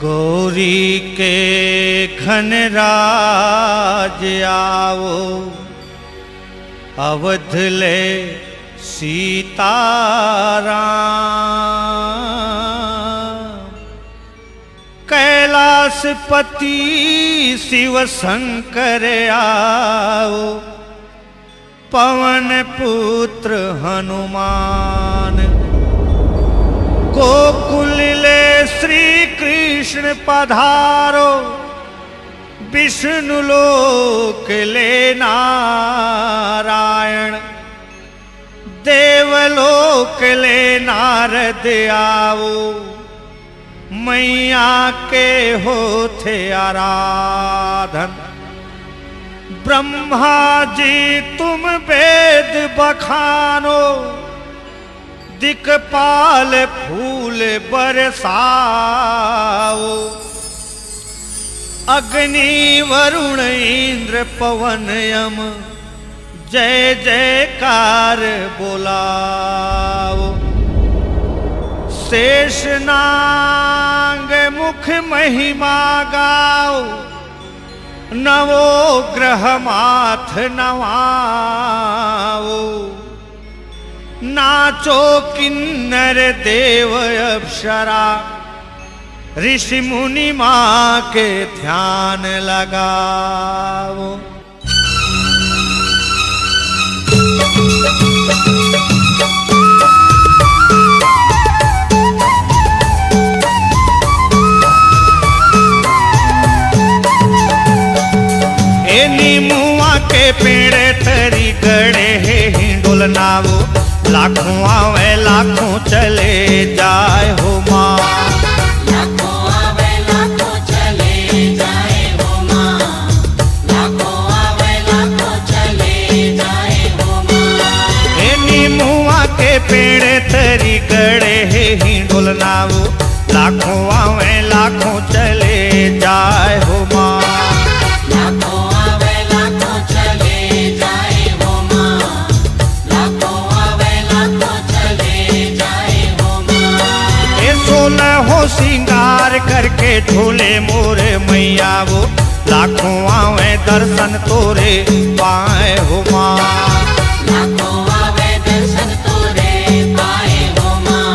गौरी के घन राज आओ, अवध ले सीताराम। कैलाशपति शिव शंकर आओ, पवन पुत्र हनुमान। गोकुल ले श्री कृष्ण पधारो, विष्णु लोक ले नारायण। देवलोक ले नारद आओ, मैया के होते आराधन। ब्रह्मा जी तुम वेद बखानो, दिक्पाल फूल बरसाओ। अग्नि वरुण इंद्र पवन यम, जय जयकार बोलाओ। शेष नाग मुख महिमा गाओ, नवो ग्रह माथ नवाओ। नाचो किन्नर देव अप्सरा, ऋषि मुनि माँ के ध्यान लगाओ। ए नीमुआ के पेड़ तरी गड़े है हिंडोल नावो। लाखों आवे लाखों चले जाए हो माँ। लाखों आवे लाखों चले जाए हो माँ। लाखों आवे लाखों चले जाए हो माँ। ए नीमुआ के पेड़ तरी गड़े है हिंडोल नावो। लाखों आवे लाखों चले जाए हो माँ। लाखों आवे लाखों चले जाए हो माँ। लाखों आवे लाखों चले जाए हो माँ। ए सोलह हो सिंगार करके झूले मोरे मैया वो। लाखों आवे दर्शन तोरे पाए हो माँ। लाखों आवे दर्शन तोरे पाए हो माँ।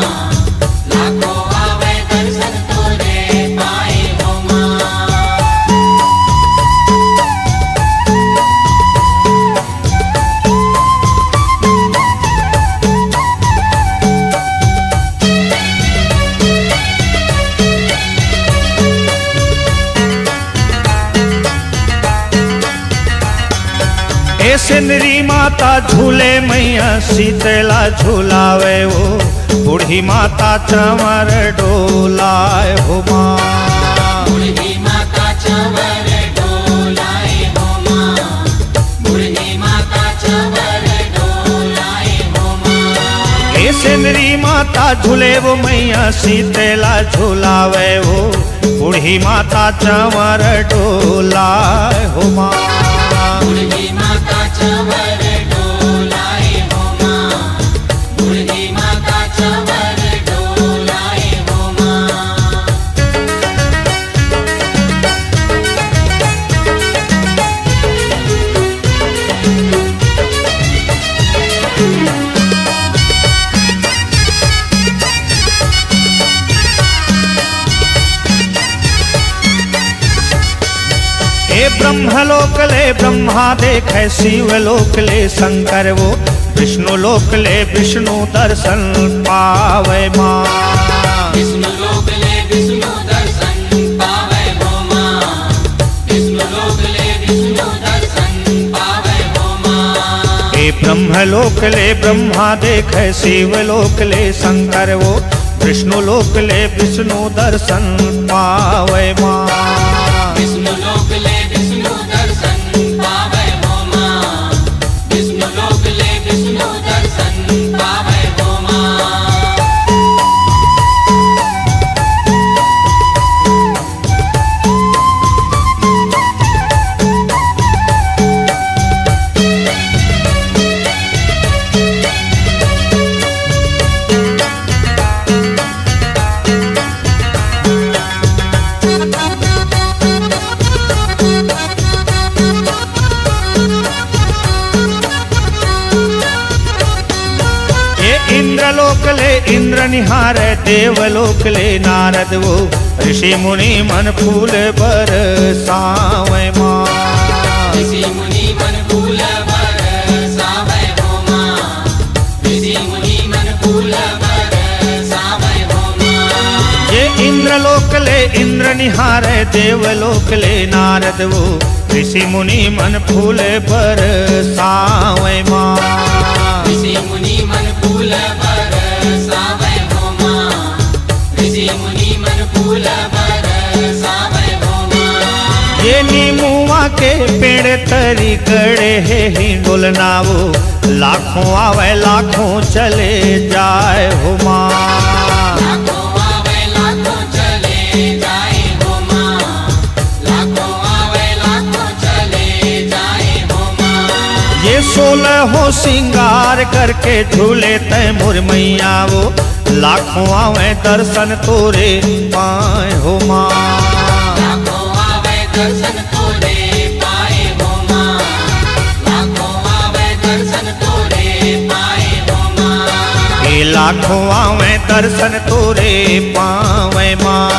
लाखों आवे दर्शन तोरे पाए हो माँ। ए सिंदरी माता झूले मैया शीतला झूलावे वो। बूढ़ी माता चंवर डोलाए हो माँ। बूढ़ी माता चंवर डोलाए हो माँ। बूढ़ी माता चंवर डोलाए हो माँ। ए सिंदरी माता झूले वो मैया शीतला झूलावे वो। बूढ़ी माता चंवर डोलाए हो माँ। बूढ़ी माता चंवर डोलाए हो माँ। बूढ़ी माता चंवर डोलाए हो माँ। ए ब्रह्मलोक ले ब्रह्मा देखे, शिवलोक ले शंकर वो। विष्णु लोक ले विष्णु दर्शन पावे माँ। विष्णु लोक ले विष्णु दर्शन पावे हो माँ। विष्णु लोक ले विष्णु दर्शन पावे हो माँ। ए ब्रह्मलोक ले ब्रह्मा देखे, शिवलोक ले शंकर वो। विष्णु लोक ले विष्णु दर्शन पावे माँ। विष्णु लोक ले विष्णु दर्शन पावे हो माँ। विष्णु लोक ले विष्णु दर्शन पावे हो माँ। ले इंद्र निहारे देवलोक ले नारद वो ऋषि मुनि मन फूल बरसावे माँ ऋषि मुनि मन फूल बरसावे हो माँ ऋषि मुनि मन फूल बरसावे हो माँ ये इंद्रलोक ले इंद्र निहारे देवलोक ले नारद वो ऋषि मुनि मन फूल बरसावे माँ ऋषि मुनि मन फूल बरसावे हो माँ ऋषि मुनि मन फूल बरसावे हो माँ ये नीमुआ के पेड़ तरी गड़े है हिंडोलना वो लाखों आवे लाखों चले जाए हो माँ लाखों आवे लाखों चले जाए हो माँ लाखों आवे लाखों चले जाए हो माँ ये 16 हो सिंगार करके झूले तय मुरमैया वो लाखों आवे दर्शन तोरे पाए हो माँ लाखों आवे दर्शन तोरे पाए हो माँ लाखों आवे दर्शन तोरे पाए हो माँ ये लाखों आवे दर्शन तोरे पावे माँ